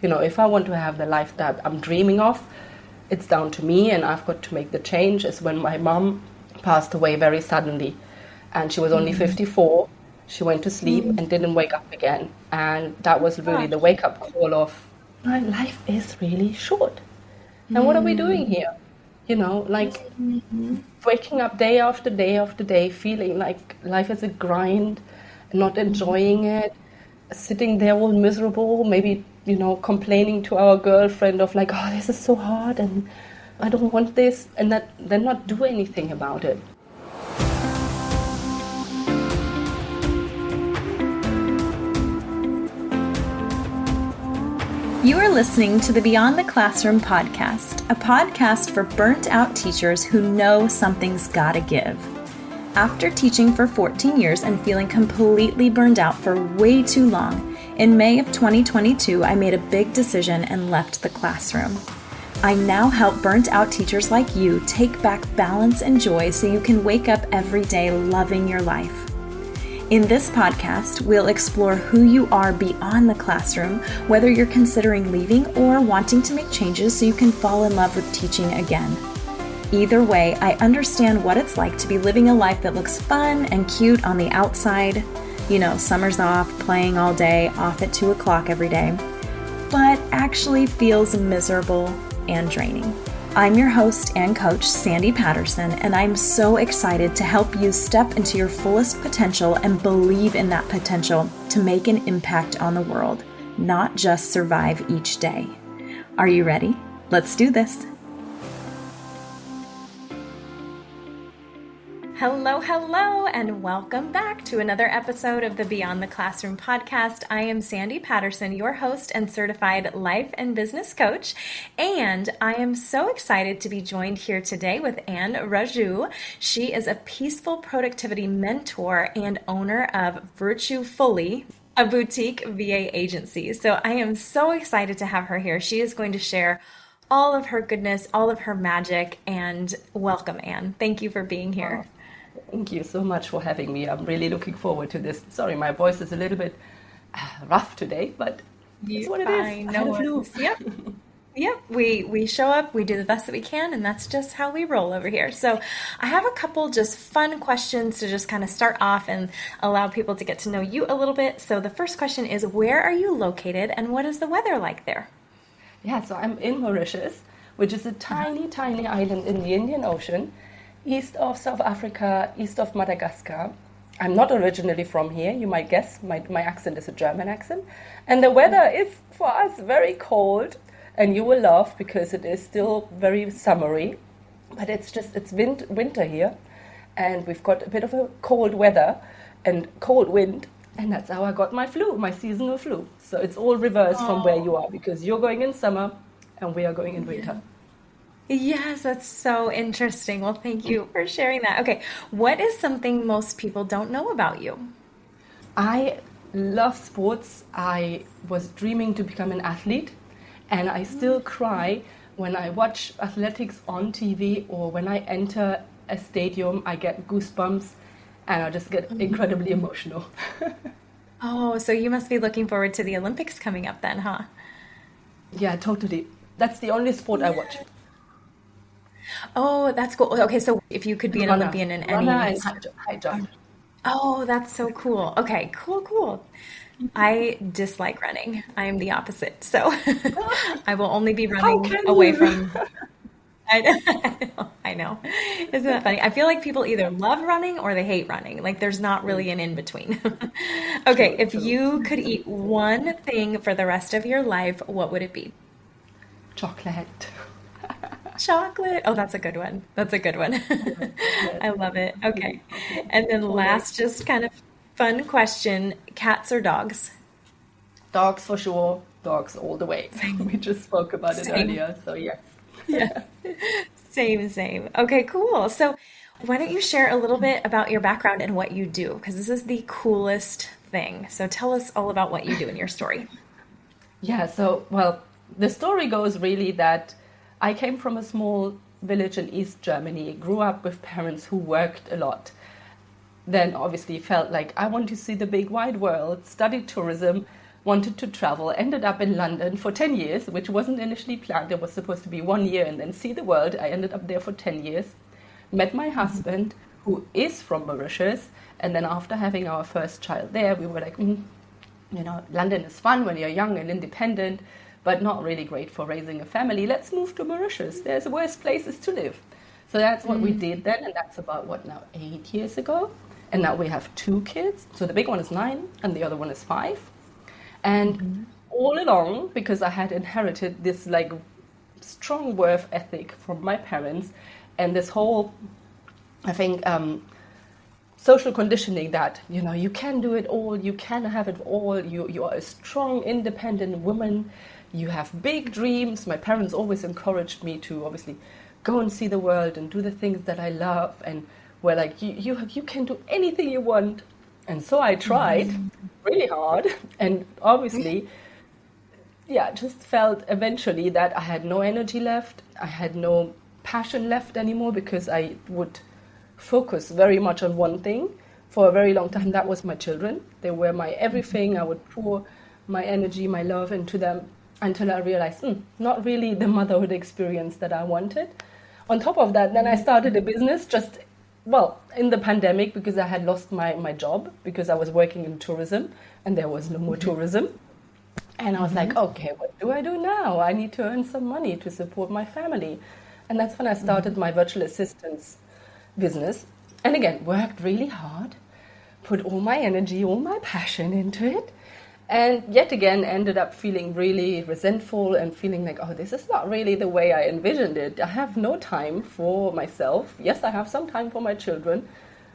If I want to have the life that I'm dreaming of, it's down to me, and I've got to make the change. Is when my mom passed away very suddenly, and she was only 54. She went to sleep and didn't wake up again. And that was really the wake-up call of, my life is really short. And what are we doing here? Waking up day after day after day, feeling like life is a grind, not enjoying it, sitting there all miserable, maybe, complaining to our girlfriend of like, oh, this is so hard and I don't want this, and then not do anything about it. You are listening to the Beyond the Classroom podcast, a podcast for burnt-out teachers who know something's gotta give. After teaching for 14 years and feeling completely burned out for way too long, in May of 2022, I made a big decision and left the classroom. I now help burnt-out teachers like you take back balance and joy so you can wake up every day loving your life. In this podcast, we'll explore who you are beyond the classroom, whether you're considering leaving or wanting to make changes so you can fall in love with teaching again. Either way, I understand what it's like to be living a life that looks fun and cute on the outside. Summer's off, playing all day, off at 2 o'clock every day, but actually feels miserable and draining. I'm your host and coach, Sandy Patterson, and I'm so excited to help you step into your fullest potential and believe in that potential to make an impact on the world, not just survive each day. Are you ready? Let's do this. Hello, and welcome back to another episode of the Beyond the Classroom podcast. I am Sandy Patterson, your host and certified life and business coach, and I am so excited to be joined here today with Anne Rajoo. She is a peaceful productivity mentor and owner of Virtufully, a boutique VA agency. So I am so excited to have her here. She is going to share all of her goodness, all of her magic, and welcome, Anne. Thank you for being here. Thank you so much for having me. I'm really looking forward to this. Sorry, my voice is a little bit rough today, but it's what it is. No worries. Yep. We show up, we do the best that we can, and that's just how we roll over here. So I have a couple just fun questions to just kind of start off and allow people to get to know you a little bit. So the first question is, where are you located and what is the weather like there? Yeah, so I'm in Mauritius, which is a tiny, tiny island in the Indian Ocean, east of South Africa, east of Madagascar. I'm not originally from here, you might guess. My accent is a German accent. And the weather is, for us, very cold. And you will laugh because it is still very summery. But it's winter here. And we've got a bit of a cold weather and cold wind. And that's how I got my seasonal flu. So it's all reversed from where you are, because you're going in summer and we are going in winter. Yes, that's so interesting. Well, thank you for sharing that. Okay, what is something most people don't know about you? I love sports. I was dreaming to become an athlete, and I still cry when I watch athletics on TV, or when I enter a stadium, I get goosebumps and I just get incredibly emotional. Oh, so you must be looking forward to the Olympics coming up then, huh? Yeah, totally. That's the only sport I watch. Oh, that's cool. Okay, so if you could be an Olympian in any... and high jump. Oh, that's so cool. Okay, cool. I dislike running. I am the opposite. So I will only be running away from... I know. Isn't that funny? I feel like people either love running or they hate running. Like there's not really an in-between. Okay, if you could eat one thing for the rest of your life, what would it be? Chocolate. Chocolate. Oh, that's a good one. I love it. Okay. And then last, just kind of fun question, cats or dogs? Dogs for sure. Dogs all the way. We just spoke about it earlier, so yes. Yeah. Same. Okay, cool. So why don't you share a little bit about your background and what you do? Because this is the coolest thing. So tell us all about what you do in your story. Yeah, the story goes really that I came from a small village in East Germany, grew up with parents who worked a lot. Then obviously felt like I want to see the big wide world, studied tourism, wanted to travel, ended up in London for 10 years, which wasn't initially planned. It was supposed to be 1 year and then see the world. I ended up there for 10 years, met my husband, who is from Mauritius. And then after having our first child there, we were like, London is fun when you're young and independent, but not really great for raising a family. Let's move to Mauritius. There's worse places to live. So that's what we did then. And that's about, 8 years ago. And now we have 2 kids. So the big one is 9 and the other one is 5. And all along, because I had inherited this like strong work ethic from my parents and this whole, I think, social conditioning that, you can do it all, you can have it all, you are a strong, independent woman, you have big dreams. My parents always encouraged me to obviously go and see the world and do the things that I love, and were like, you can do anything you want. And so I tried really hard, and obviously, just felt eventually that I had no energy left. I had no passion left anymore, because I would focus very much on one thing for a very long time. That was my children. They were my everything. I would pour my energy, my love into them until I realized, not really the motherhood experience that I wanted. On top of that, then I started a business in the pandemic, because I had lost my job, because I was working in tourism and there was no more tourism. And I was like, okay, what do I do now? I need to earn some money to support my family. And that's when I started my virtual assistance business. And again, worked really hard, put all my energy, all my passion into it. And yet again, ended up feeling really resentful and feeling like, this is not really the way I envisioned it. I have no time for myself. Yes, I have some time for my children,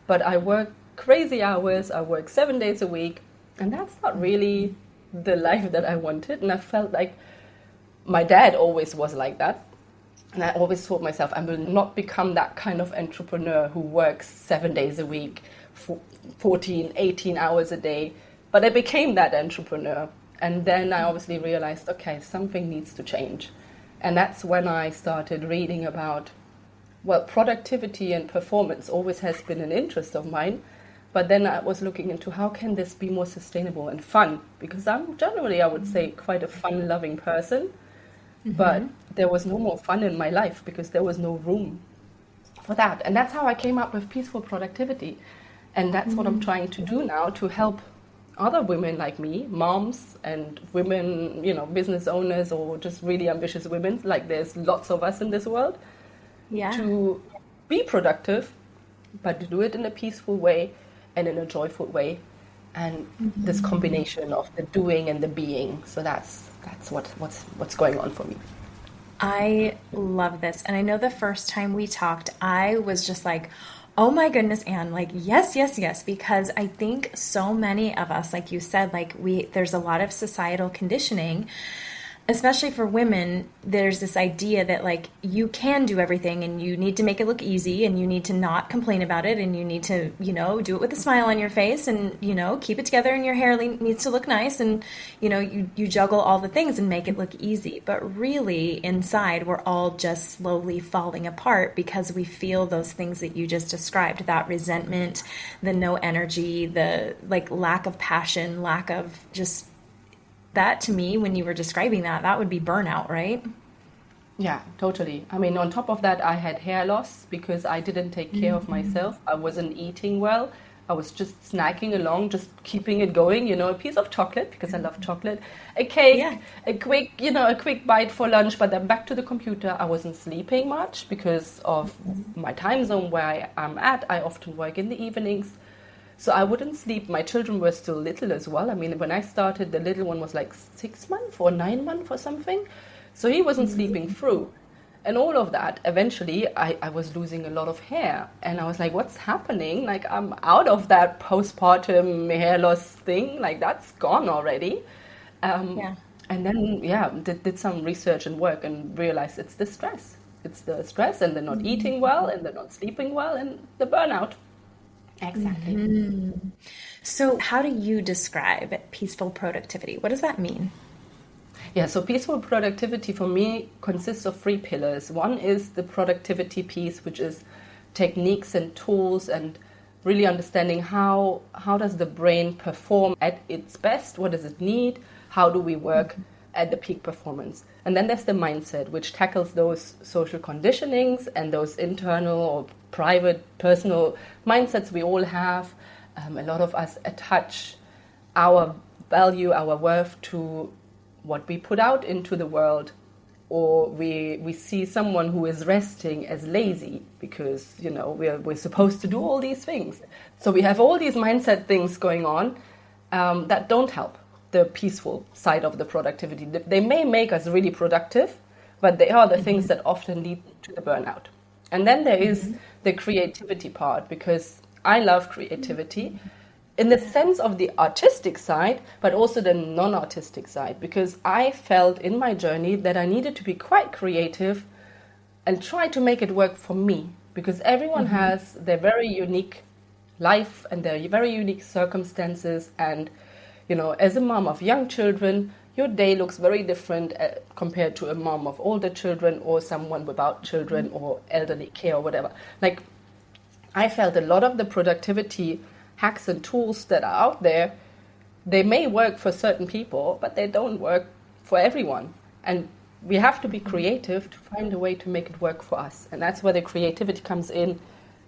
but I work crazy hours. I work 7 days a week. And that's not really the life that I wanted. And I felt like my dad always was like that. And I always thought myself, I will not become that kind of entrepreneur who works 7 days a week, 14, 18 hours a day. But I became that entrepreneur. And then I obviously realized, okay, something needs to change. And that's when I started reading about, productivity and performance always has been an interest of mine. But then I was looking into how can this be more sustainable and fun? Because I'm generally, I would say, quite a fun-loving person. But there was no more fun in my life because there was no room for that. And that's how I came up with peaceful productivity. And that's what I'm trying to do now, to help other women like me, moms and women, business owners, or just really ambitious women, like there's lots of us in this world, to be productive, but to do it in a peaceful way and in a joyful way. And this combination of the doing and the being. So that's what's going on for me. I love this. And I know the first time we talked, I was just like, oh my goodness, Anne, like, yes, because I think so many of us, like you said, there's a lot of societal conditioning, especially for women. There's this idea that you can do everything and you need to make it look easy and you need to not complain about it and you need to, do it with a smile on your face and, keep it together and your hair needs to look nice and, you juggle all the things and make it look easy. But really inside, we're all just slowly falling apart because we feel those things that you just described, that resentment, the no energy, the lack of passion, lack of just that. To me, when you were describing that would be burnout, right? Yeah, totally. I mean, on top of that, I had hair loss because I didn't take care of myself. I wasn't eating well. I was just snacking along, just keeping it going, a piece of chocolate because I love chocolate, a cake, a quick bite for lunch, but then back to the computer. I wasn't sleeping much because of my time zone where I'm at. I often work in the evenings. So I wouldn't sleep. My children were still little as well. I mean, when I started, the little one was 6 months or 9 months or something. So he wasn't sleeping through. And all of that, eventually, I was losing a lot of hair. And I was like, what's happening? I'm out of that postpartum hair loss thing. That's gone already. And then, did some research and work and realized it's the stress. It's the stress and they're not eating well and they're not sleeping well and the burnout. Exactly. So how do you describe peaceful productivity? What does that mean? Yeah, so peaceful productivity for me consists of 3 pillars. One is the productivity piece, which is techniques and tools and really understanding how does the brain perform at its best, what does it need, how do we work at the peak performance. And then there's the mindset, which tackles those social conditionings and those internal or private, personal mindsets we all have. A lot of us attach our value, our worth to what we put out into the world, or we see someone who is resting as lazy because, you know, we're supposed to do all these things. So we have all these mindset things going on that don't help the peaceful side of the productivity. They may make us really productive, but they are the things that often lead to the burnout. And then there is the creativity part, because I love creativity in the sense of the artistic side, but also the non-artistic side, because I felt in my journey that I needed to be quite creative and try to make it work for me, because everyone has their very unique life and their very unique circumstances. And, you know, as a mom of young children, your day looks very different compared to a mom of older children or someone without children or elderly care or whatever. Like, I felt a lot of the productivity hacks and tools that are out there, they may work for certain people, but they don't work for everyone. And we have to be creative to find a way to make it work for us. And that's where the creativity comes in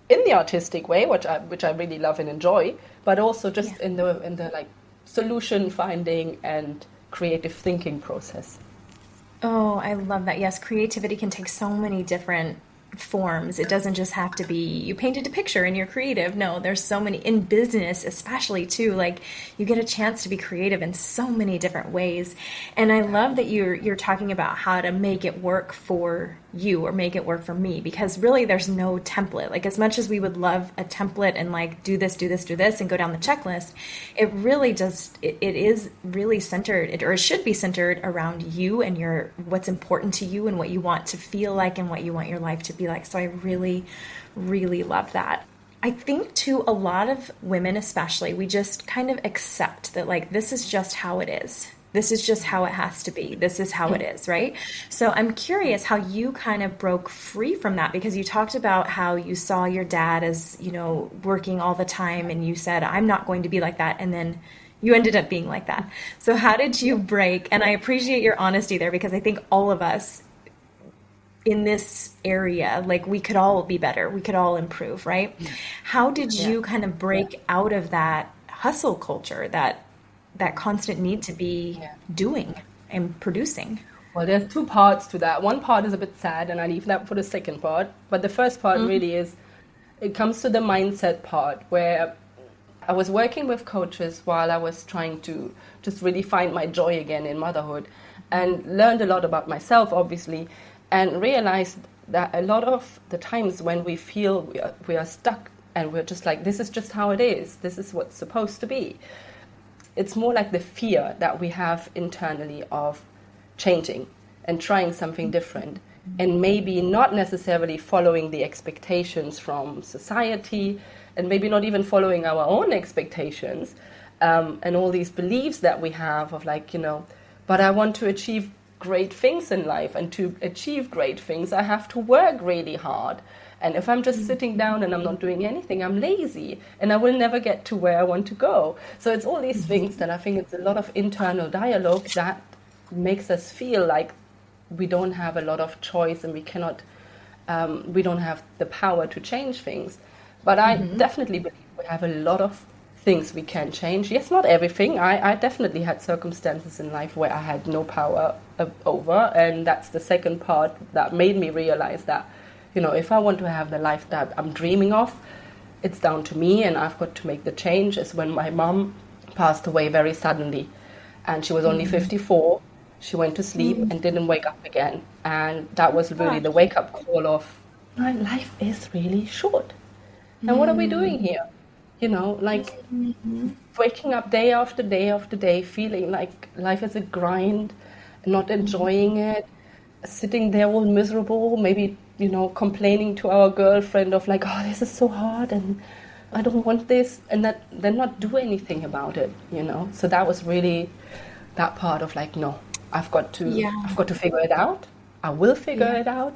the artistic way, which I really love and enjoy, but also just in the like solution finding and creative thinking process. Oh, I love that. Yes, creativity can take so many different forms. It doesn't just have to be you painted a picture and you're creative. No, there's so many in business, especially too. Like, you get a chance to be creative in so many different ways. And I love that you're talking about how to make it work for you or make it work for me, because really there's no template. Like, as much as we would love a template and like do this and go down the checklist, it really just it is really centered, or it should be centered around you and your what's important to you and what you want to feel like and what you want your life to be like. So I really, really love that. I think too, a lot of women especially, we just kind of accept that, like, this is just how it is. This is just how it has to be. This is how it is, right? So I'm curious how you kind of broke free from that, because you talked about how you saw your dad as, you know, working all the time, and you said, I'm not going to be like that. And then you ended up being like that. So how did you break? And I appreciate your honesty there, because I think all of us in this area, like, we could all be better. We could all improve, right? How did you kind of break out of that hustle culture, that constant need to be doing and producing? Well, there's two parts to that. One part is a bit sad, and I leave that for the second part. But the first part really is, it comes to the mindset part, where I was working with coaches while I was trying to just really find my joy again in motherhood, and learned a lot about myself, obviously, and realized that a lot of the times when we feel we are stuck and we're just like, this is just how it is, this is what's supposed to be, it's more like the fear that we have internally of changing and trying something different, and maybe not necessarily following the expectations from society, and maybe not even following our own expectations, and all these beliefs that we have of, like, you know, but I want to achieve great things in life, and to achieve great things I have to work really hard. And if I'm just sitting down and I'm not doing anything, I'm lazy and I will never get to where I want to go. So it's all these things that I think it's a lot of internal dialogue that makes us feel like we don't have a lot of choice, and we cannot, we don't have the power to change things. But I definitely believe we have a lot of things we can change. Yes, not everything. I definitely had circumstances in life where I had no power over, and that's the second part that made me realize that, you know, if I want to have the life that I'm dreaming of, it's down to me, and I've got to make the change. Is when my mom passed away very suddenly, and she was only 54. She went to sleep and didn't wake up again, and that was really the wake-up call of, my life is really short, and what are we doing here? You know, like, waking up day after day after day, feeling like life is a grind, not enjoying it, sitting there all miserable, maybe, you know, complaining to our girlfriend of like, oh, this is so hard and I don't want this, and that then not do anything about it, you know. So that was really that part of like, no, I've got to figure it out. I will figure it out,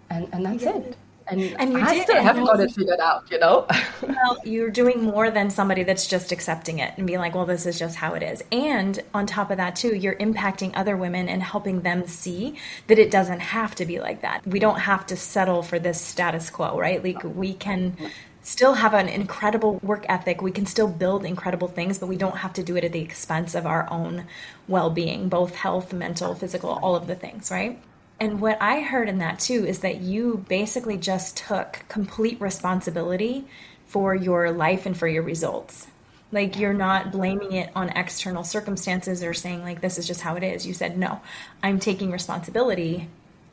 and that's it. And you I did, still and haven't got it figured out, you know? well, you're doing more than somebody that's just accepting it and being like, well, this is just how it is. And on top of that, too, you're impacting other women and helping them see that it doesn't have to be like that. We don't have to settle for this status quo, right? Like, we can still have an incredible work ethic. We can still build incredible things, but we don't have to do it at the expense of our own well-being, both health, mental, physical, all of the things, right? And what I heard in that too is that you basically just took complete responsibility for your life and for your results. Like, you're not blaming it on external circumstances or saying like, this is just how it is. You said, no, I'm taking responsibility.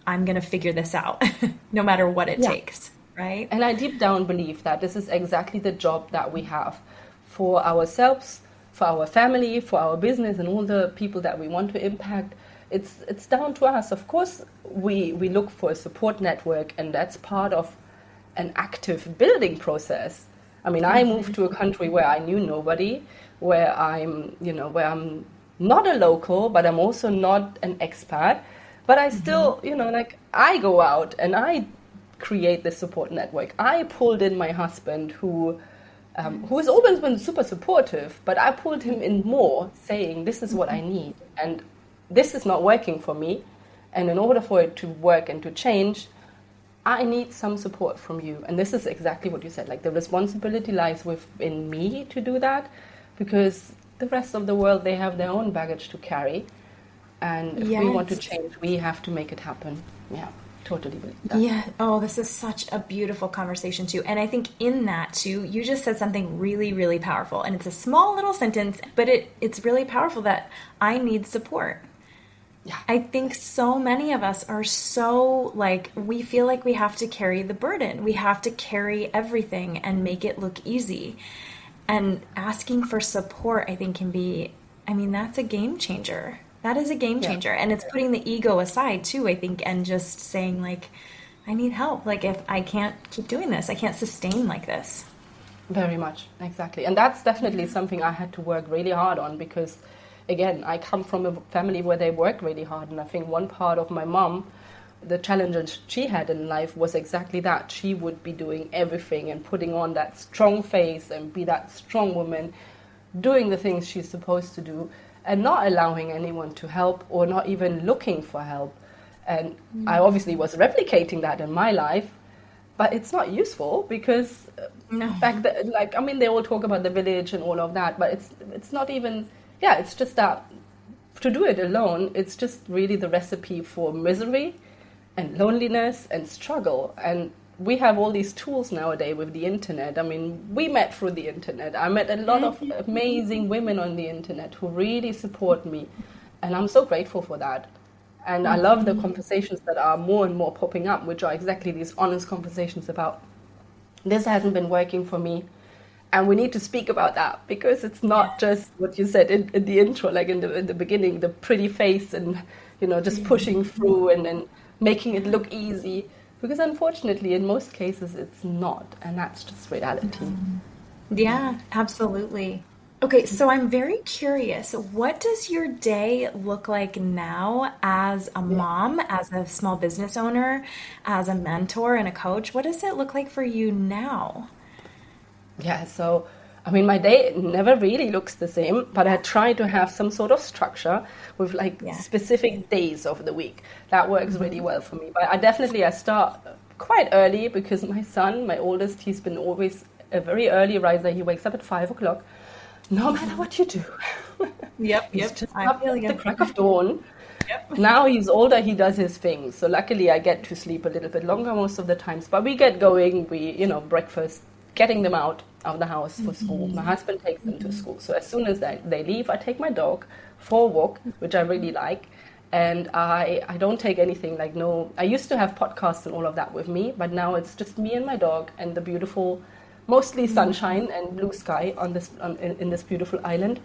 I'm going to figure this out no matter what it takes. Right. And I deep down believe that this is exactly the job that we have for ourselves, for our family, for our business, and all the people that we want to impact. It's down to us. Of course, we look for a support network, and that's part of an active building process. I mean, I moved to a country where I knew nobody, where I'm not a local, but I'm also not an expat. But I still, I go out and I create this support network. I pulled in my husband, who has always been super supportive, but I pulled him in more, saying, this is what I need. And this is not working for me, and in order for it to work and to change, I need some support from you. And this is exactly what you said, like the responsibility lies within me to do that, because the rest of the world, they have their own baggage to carry, and if we want to change, we have to make it happen. Yeah, totally believe that. Yeah. Oh, this is such a beautiful conversation too. And I think in that too, you just said something really, really powerful, and it's a small little sentence, but it's really powerful, that I need support. Yeah. I think so many of us are so like, we feel like we have to carry the burden. We have to carry everything and make it look easy. And asking for support, I think, can be, that's a game changer. That is a game changer. Yeah. And it's putting the ego aside too, I think, and just saying like, I need help. Like, if I can't keep doing this, I can't sustain like this. Very much. Exactly. And that's definitely something I had to work really hard on, because again, I come from a family where they work really hard, and I think one part of my mom, the challenges she had in life was exactly that. She would be doing everything and putting on that strong face and be that strong woman, doing the things she's supposed to do, and not allowing anyone to help, or not even looking for help. And I obviously was replicating that in my life, but it's not useful, because back then, they all talk about the village and all of that, but it's not even. Yeah, it's just that to do it alone, it's just really the recipe for misery and loneliness and struggle. And we have all these tools nowadays with the internet. I mean, we met through the internet. I met a lot of amazing women on the internet who really support me. And I'm so grateful for that. And I love the conversations that are more and more popping up, which are exactly these honest conversations about, this hasn't been working for me. And we need to speak about that, because it's not just what you said in the intro, like in the beginning, the pretty face and, just pushing through and making it look easy. Because unfortunately, in most cases, it's not. And that's just reality. Yeah, absolutely. Okay, so I'm very curious. What does your day look like now as a mom, as a small business owner, as a mentor and a coach? What does it look like for you now? Yeah, so, my day never really looks the same, but I try to have some sort of structure with specific days of the week. That works really well for me. But I start quite early, because my son, my oldest, he's been always a very early riser. He wakes up at 5 o'clock, no matter what you do. He's just up at the crack of dawn. Yep. Now he's older, he does his things. So luckily I get to sleep a little bit longer most of the times. But we get going, breakfast, getting them out of the house for school. My husband takes them to school. So as soon as they leave, I take my dog for a walk, which I really like. And I don't take anything I used to have podcasts and all of that with me, but now it's just me and my dog and the beautiful, mostly sunshine and blue sky in this beautiful island.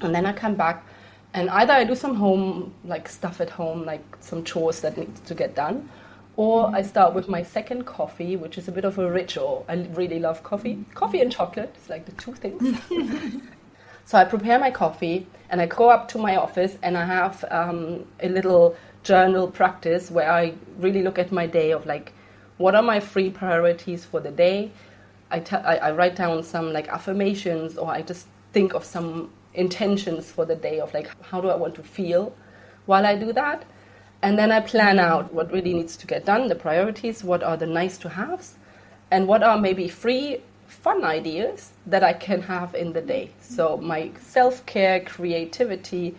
And then I come back, and either I do some home, stuff at home, some chores that need to get done, or I start with my second coffee, which is a bit of a ritual. I really love coffee. Coffee and chocolate is the two things. So I prepare my coffee, and I go up to my office, and I have a little journal practice where I really look at my day of what are my 3 priorities for the day? I write down some like affirmations, or I just think of some intentions for the day of like, how do I want to feel while I do that? And then I plan out what really needs to get done, the priorities, what are the nice to haves, and what are maybe 3 fun ideas that I can have in the day. So my self-care, creativity,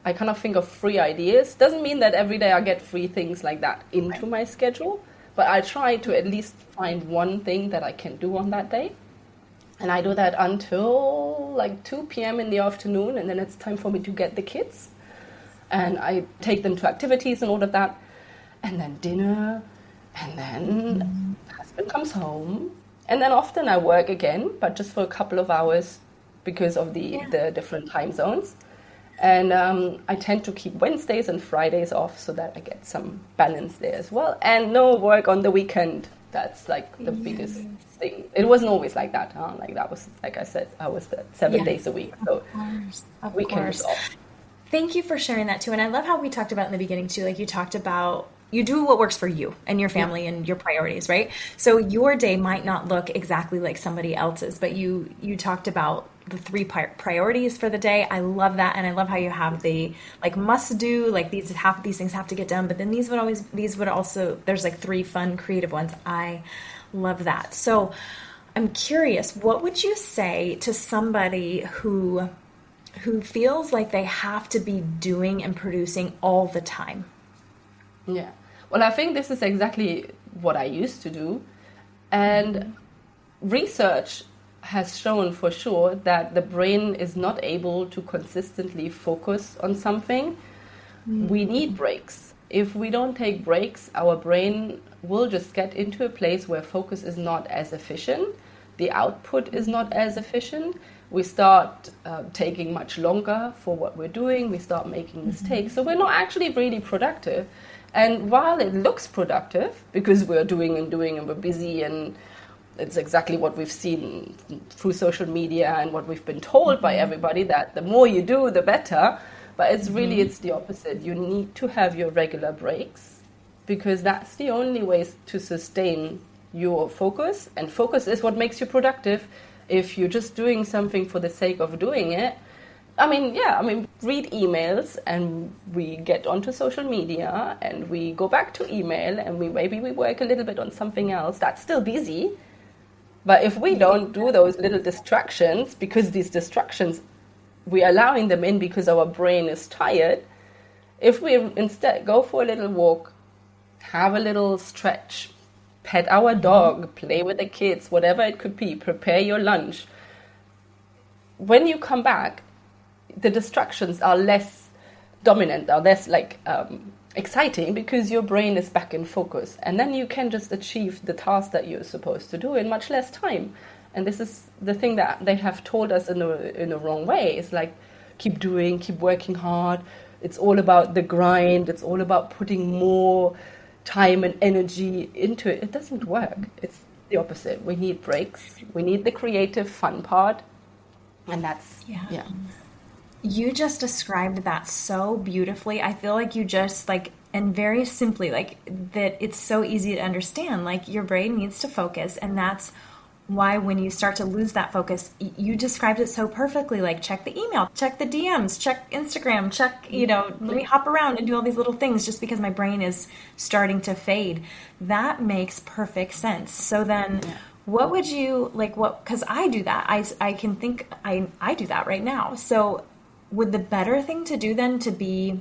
I kind of think of 3 ideas. Doesn't mean that every day I get 3 things like that into my schedule, but I try to at least find one thing that I can do on that day. And I do that until like 2 p.m. in the afternoon, and then it's time for me to get the kids. And I take them to activities and all of that. And then dinner, and then husband comes home. And then often I work again, but just for a couple of hours because of the different time zones. And I tend to keep Wednesdays and Fridays off so that I get some balance there as well. And no work on the weekend. That's like the biggest thing. It wasn't always like that. Huh? Like that was, like I said, I was 7 days a week. So weekends off. Thank you for sharing that too. And I love how we talked about in the beginning too, like you talked about you do what works for you and your family and your priorities, right? So your day might not look exactly like somebody else's, but you talked about the 3 priorities for the day. I love that. And I love how you have the like must do, like these things have to get done, but then these would also, there's like 3 fun, creative ones. I love that. So I'm curious, what would you say to somebody who feels like they have to be doing and producing all the time? Yeah. Well, I think this is exactly what I used to do. And research has shown for sure that the brain is not able to consistently focus on something. We need breaks. If we don't take breaks, our brain will just get into a place where focus is not as efficient. The output is not as efficient. We start taking much longer for what we're doing. We start making mistakes. So we're not actually really productive. And while it looks productive, because we're doing and we're busy, and it's exactly what we've seen through social media and what we've been told by everybody, that the more you do, the better. But it's really, it's the opposite. You need to have your regular breaks, because that's the only way to sustain your focus. And focus is what makes you productive. If you're just doing something for the sake of doing it, read emails and we get onto social media and we go back to email and maybe we work a little bit on something else. That's still busy. But if we don't do those little distractions, because these distractions, we're allowing them in because our brain is tired, if we instead go for a little walk, have a little stretch, pet our dog, play with the kids, whatever it could be, prepare your lunch, when you come back, the distractions are less dominant, are less exciting, because your brain is back in focus. And then you can just achieve the task that you're supposed to do in much less time. And this is the thing that they have told us in a wrong way. It's like, keep doing, keep working hard. It's all about the grind. It's all about putting more time and energy into it. It doesn't work. It's the opposite. We need breaks. We need the creative fun part. And that's, yeah. You just described that so beautifully. I feel like you just and very simply, that it's so easy to understand. Like, your brain needs to focus, and that's why when you start to lose that focus, you described it so perfectly. Like, check the email, check the DMs, check Instagram, check, let me hop around and do all these little things just because my brain is starting to fade. That makes perfect sense. So then what would you, because I do that. I can think I do that right now. So would the better thing to do then to be,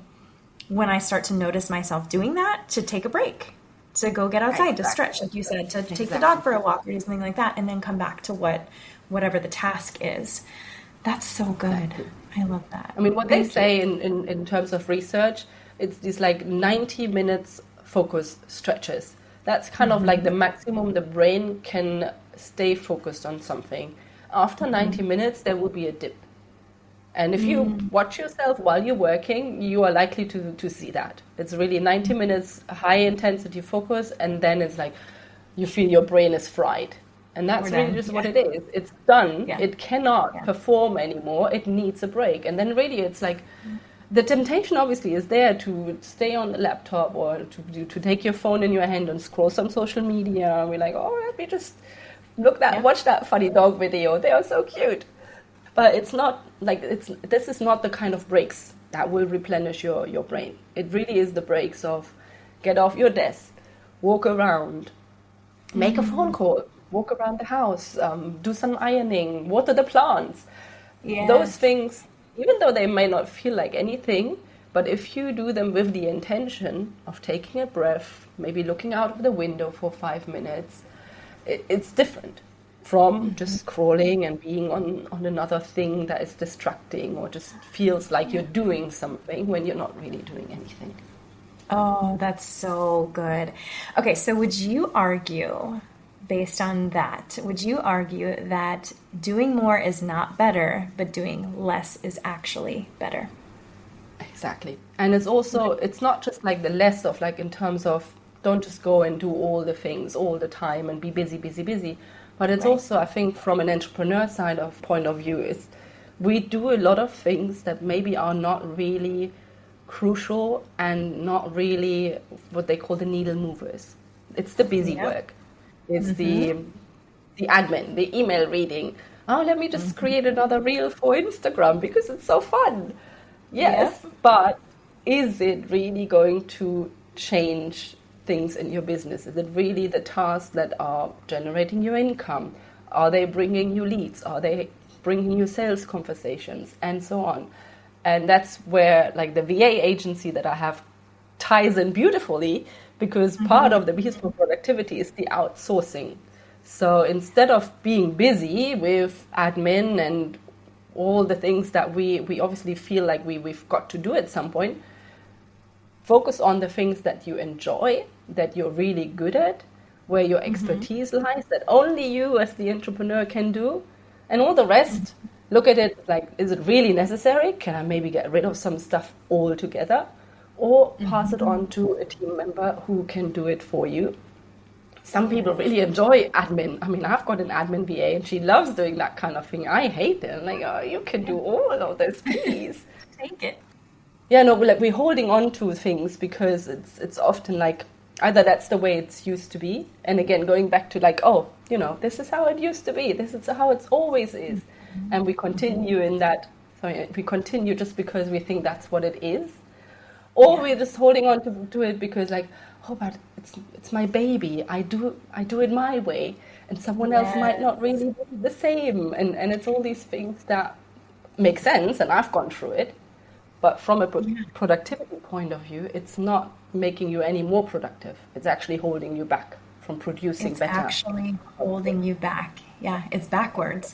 when I start to notice myself doing that, to take a break, to go get outside, to stretch, like you said, to take the dog for a walk or something like that, and then come back to whatever the task is. That's so good. I love that. I mean, what they say in terms of research, it's these 90 minutes focus stretches. That's kind of like the maximum the brain can stay focused on something. After 90 minutes, there will be a dip. And if you watch yourself while you're working, you are likely to see that. It's really 90 minutes high intensity focus, and then it's like you feel your brain is fried. And that's really just what it is. It's done. Yeah. It cannot perform anymore. It needs a break. And then really it's like the temptation obviously is there to stay on the laptop or to take your phone in your hand and scroll some social media. And we're like, oh, let me just watch that funny dog video. They are so cute. But it's not like this is not the kind of breaks that will replenish your brain. It really is the breaks of get off your desk, walk around, make a phone call, walk around the house, do some ironing, water the plants. Yes. Those things, even though they may not feel like anything, but if you do them with the intention of taking a breath, maybe looking out of the window for 5 minutes, it's different from just scrolling and being on another thing that is distracting or just feels like you're doing something when you're not really doing anything. Oh, that's so good. Okay, so would you argue, based on that, that doing more is not better, but doing less is actually better? Exactly. And it's also, it's not just like the less of like in terms of don't just go and do all the things all the time and be busy. But it's also, I think, from an entrepreneur side of point of view, is we do a lot of things that maybe are not really crucial and not really what they call the needle movers. It's the busy work. It's the admin, the email reading. Oh, let me just create another reel for Instagram because it's so fun. Yes, but is it really going to change things in your business? Is it really the tasks that are generating your income? Are they bringing you leads? Are they bringing you sales conversations and so on? And that's where like the VA agency that I have ties in beautifully, because part of the peaceful productivity is the outsourcing. So instead of being busy with admin and all the things that we obviously feel like we've got to do at some point, focus on the things that you enjoy, that you're really good at, where your expertise lies, that only you as the entrepreneur can do. And all the rest, look at it like, is it really necessary? Can I maybe get rid of some stuff altogether? Or pass it on to a team member who can do it for you. Some people really enjoy admin. I mean, I've got an admin VA and she loves doing that kind of thing. I hate it. I'm like, oh, you can do all of this, please. Take it. Yeah, no, but we're holding on to things because it's often like either that's the way it's used to be. And again, going back to like, oh, you know, this is how it used to be. This is how it always is. And we continue in that. We continue just because we think that's what it is. Or we're just holding on to it because like, oh, but it's my baby. I do it my way. And someone else might not really do the same. And it's all these things that make sense. And I've gone through it. But from a productivity point of view, it's not making you any more productive. It's actually holding you back from producing better. It's actually holding you back. Yeah, it's backwards.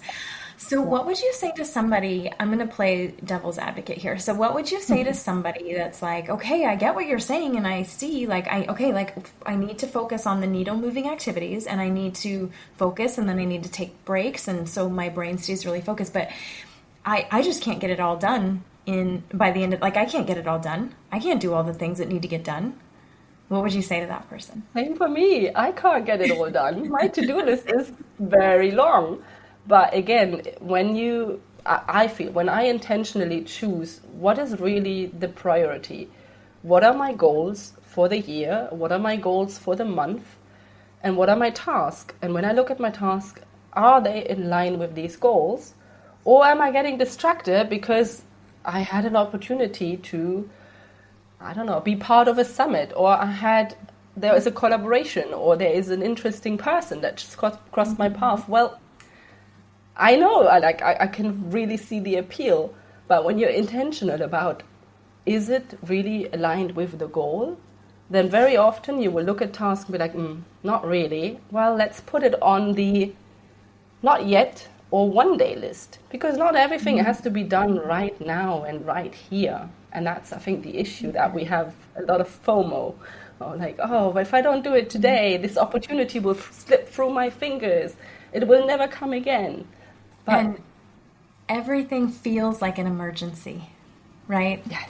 So what would you say to somebody, I'm going to play devil's advocate here. So what would you say to somebody that's like, okay, I get what you're saying and I see I need to focus on the needle moving activities and I need to focus and then I need to take breaks. And so my brain stays really focused, but I just can't get it all done by the end of, I can't get it all done. I can't do all the things that need to get done. What would you say to that person? Same for me. I can't get it all done. My to-do list is very long. But again, I feel when I intentionally choose what is really the priority, what are my goals for the year, what are my goals for the month, and what are my tasks? And when I look at my tasks, are they in line with these goals? Or am I getting distracted because I had an opportunity to, I don't know, be part of a summit, or there is a collaboration, or there is an interesting person that just crossed my path. Well, I know, I can really see the appeal, but when you're intentional about, is it really aligned with the goal? Then very often you will look at tasks and be like, not really. Well, let's put it on the not yet or one day list, because not everything has to be done right now and right here. And that's, I think, the issue that we have a lot of FOMO. Or like, oh, if I don't do it today, this opportunity will slip through my fingers. It will never come again. And everything feels like an emergency, right? Yes.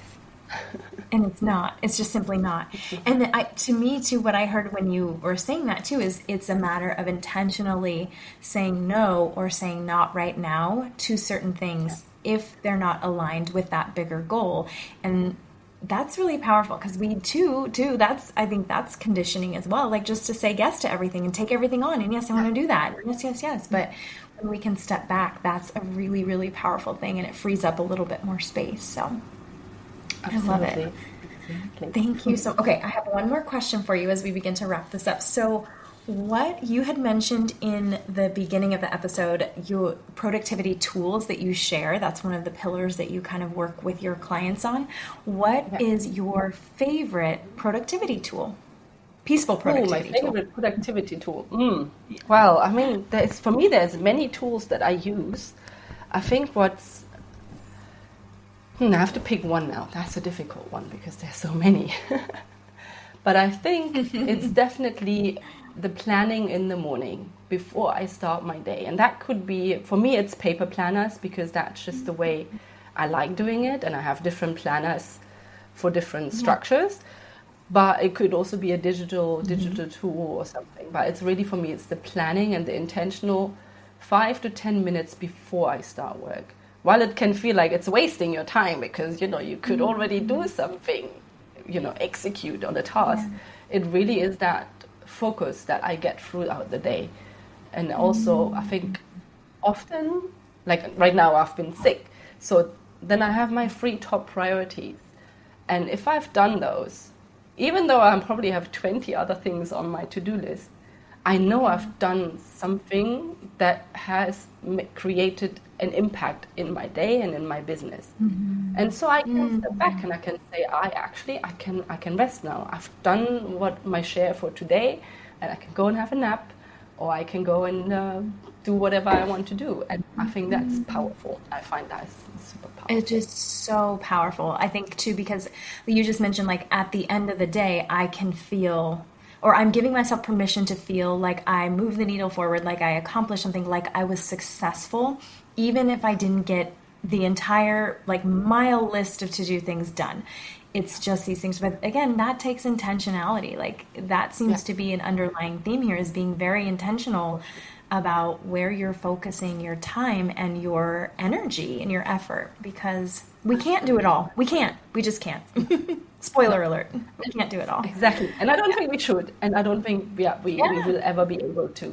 And it's not. It's just simply not. And to me, too, what I heard when you were saying that, too, is it's a matter of intentionally saying no or saying not right now to certain things if they're not aligned with that bigger goal. And that's really powerful, because we too, I think that's conditioning as well. Like, just to say yes to everything and take everything on. And yes, I want to do that. Yes. But when we can step back, that's a really, really powerful thing. And it frees up a little bit more space. So Absolutely. I love it. Exactly. Thank you. So, okay, I have one more question for you as we begin to wrap this up. So what you had mentioned in the beginning of the episode, your productivity tools that you share, that's one of the pillars that you kind of work with your clients on. What is your favorite productivity tool? Peaceful productivity tool. My favorite productivity tool. Well, I mean, for me, there's many tools that I use. I think I have to pick one now. That's a difficult one because there's so many. But I think it's definitely the planning in the morning before I start my day. And that could be, for me, it's paper planners, because that's just the way I like doing it. And I have different planners for different structures. But it could also be a digital tool or something. But it's really, for me, it's the planning and the intentional 5 to 10 minutes before I start work. While it can feel like it's wasting your time because, you could already do something, execute on a task. It really is that focus that I get throughout the day. And also, I think often, like right now, I've been sick. So then I have my 3 top priorities. And if I've done those, even though I probably have 20 other things on my to-do list, I know I've done something that has created an impact in my day and in my business. And so I can step back and I can say, I can rest now. I've done what my share for today, and I can go and have a nap, or I can go and do whatever I want to do. And I think that's powerful. I find that super powerful. It's just so powerful. I think too, because you just mentioned, like, at the end of the day, I can feel, or I'm giving myself permission to feel like I moved the needle forward, like I accomplished something, like I was successful, even if I didn't get the entire mile list of to-do things done. It's just these things. But again, that takes intentionality. Like, that seems to be an underlying theme here, is being very intentional about where you're focusing your time and your energy and your effort, because we can't do it all. We just can't. Spoiler alert. We can't do it all. Exactly. And I don't think we should. And I don't think we will ever be able to.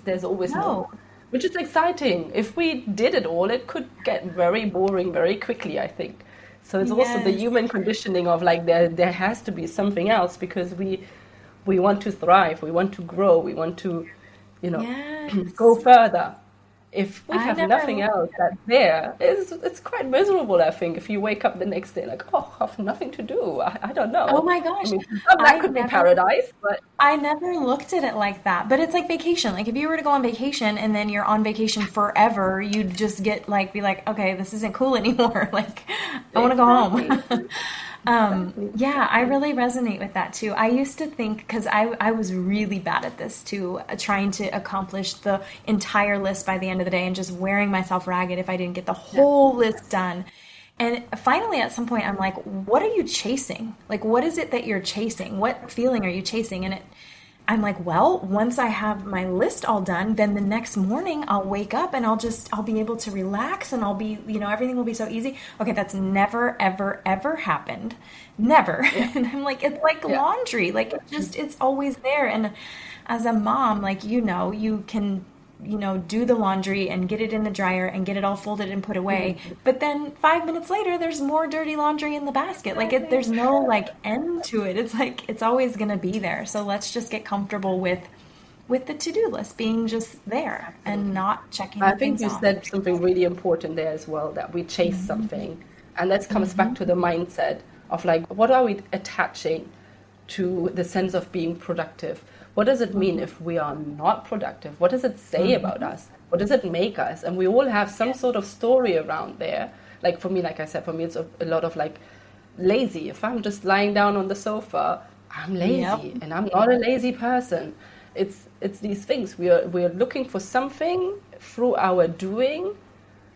There's always more. Which is exciting. If we did it all, it could get very boring very quickly, I think. So it's also the human conditioning of there has to be something else, because we want to thrive, we want to grow, we want to, go further. If we have nothing else that's there, it's quite miserable, I think, if you wake up the next day like, I have nothing to do. I don't know. Oh my gosh. I mean, that could be paradise, but I never looked at it like that. But it's like vacation. Like, if you were to go on vacation and then you're on vacation forever, you'd just get be like, okay, this isn't cool anymore. Like, I want to go home. Yeah, I really resonate with that too. I used to think, because I was really bad at this too, trying to accomplish the entire list by the end of the day and just wearing myself ragged if I didn't get the whole list done. And finally, at some point, I'm like, what are you chasing? Like, what is it that you're chasing? What feeling are you chasing? And I'm like, well, once I have my list all done, then the next morning I'll wake up and I'll be able to relax, and I'll be, everything will be so easy. Okay, that's never, ever, ever happened. Never. And I'm like, it's like laundry. Like, it's always there. And as a mom, you can, do the laundry and get it in the dryer and get it all folded and put away. But then 5 minutes later, there's more dirty laundry in the basket. There's no end to it. It's it's always going to be there. So let's just get comfortable with the to-do list being just there and not checking I think you said something really important there as well, that we chase something. And that comes back to the mindset of what are we attaching to the sense of being productive? What does it mean if we are not productive? What does it say about us? What does it make us? And we all have some sort of story around there. For me, like I said, it's a lot of lazy. If I'm just lying down on the sofa, I'm lazy, and I'm not a lazy person. It's these things. We're looking for something through our doing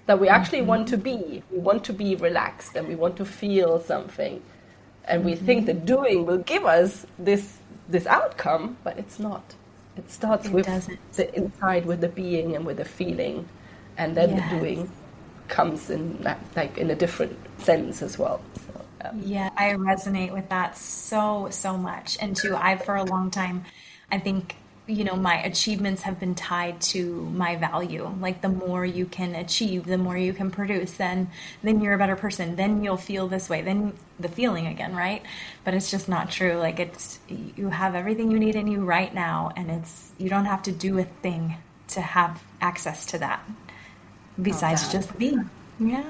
that we actually want to be. We want to be relaxed, and we want to feel something. And we think that doing will give us this outcome, but it's not. It starts with the inside, with the being and with the feeling, and then the doing. comes in that, like in a different sense as well. So, Yeah, I resonate with that so, so much. And too, I, for a long time, I think, my achievements have been tied to my value. Like the more you can achieve, the more you can produce, then you're a better person. Then you'll feel this way. Then the feeling again, right? But it's just not true. Like you have everything you need in you right now, and you don't have to do a thing to have access to that besides just being. Yeah.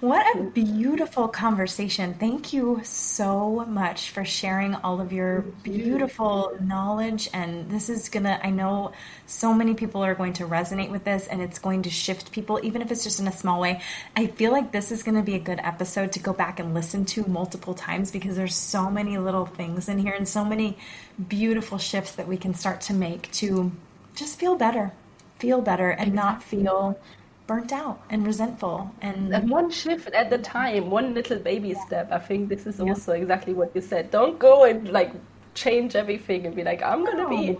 What a beautiful conversation. Thank you so much for sharing all of your beautiful knowledge. And this is I know so many people are going to resonate with this, and it's going to shift people, even if it's just in a small way. I feel like this is going to be a good episode to go back and listen to multiple times, because there's so many little things in here and so many beautiful shifts that we can start to make to just feel better and not feel burnt out and resentful. And one shift at the time, one little baby step. I think this is also exactly what you said. Don't go and like change everything and be like, I'm going to be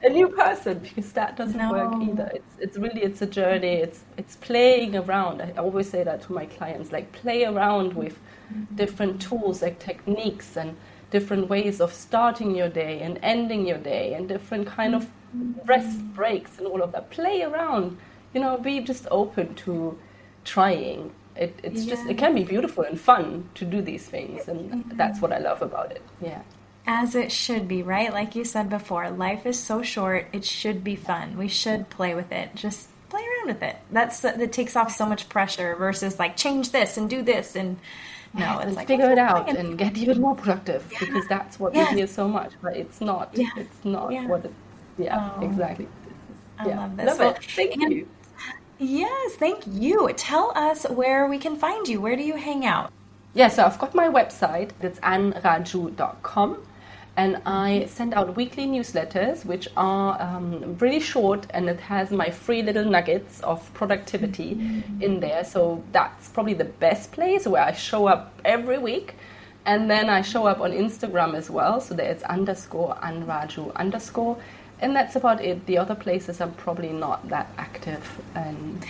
a new person, because that doesn't work either. It's a journey. It's playing around. I always say that to my clients, like play around with different tools, like techniques and different ways of starting your day and ending your day, and different kind of rest breaks and all of that. Play around. Be just open to trying. It's just, it can be beautiful and fun to do these things. And that's what I love about it. Yeah. As it should be, right? Like you said before, life is so short. It should be fun. We should play with it. Just play around with it. That takes off so much pressure versus like change this and do this. And no, it's like figure it out and get even more productive, because that's what we hear so much, but it's not. Yeah. It's not what it, exactly. I love this. Thank you. Yes, thank you. Tell us where we can find you. Where do you hang out? Yeah, so I've got my website. It's AnneRajoo.com. And I send out weekly newsletters, which are really short, and it has my free little nuggets of productivity in there. So that's probably the best place where I show up every week. And then I show up on Instagram as well. So there's _Anne Rajoo_. And that's about it. The other places I'm probably not that active. And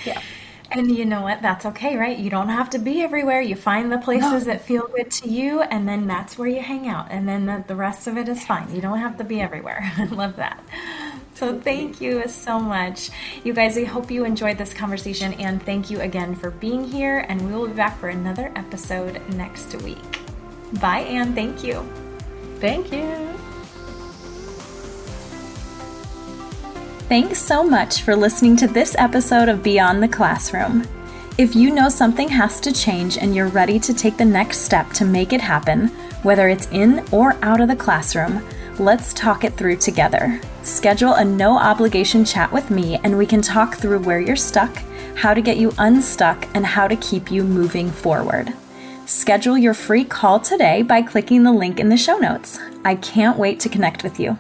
And you know what? That's okay, right? You don't have to be everywhere. You find the places that feel good to you, and then that's where you hang out. And then the rest of it is fine. You don't have to be everywhere. I love that. So thank you so much. You guys, I hope you enjoyed this conversation, and thank you again for being here. And we will be back for another episode next week. Bye, Anne. Thank you. Thank you. Thanks so much for listening to this episode of Beyond the Classroom. If you know something has to change and you're ready to take the next step to make it happen, whether it's in or out of the classroom, let's talk it through together. Schedule a no-obligation chat with me, and we can talk through where you're stuck, how to get you unstuck, and how to keep you moving forward. Schedule your free call today by clicking the link in the show notes. I can't wait to connect with you.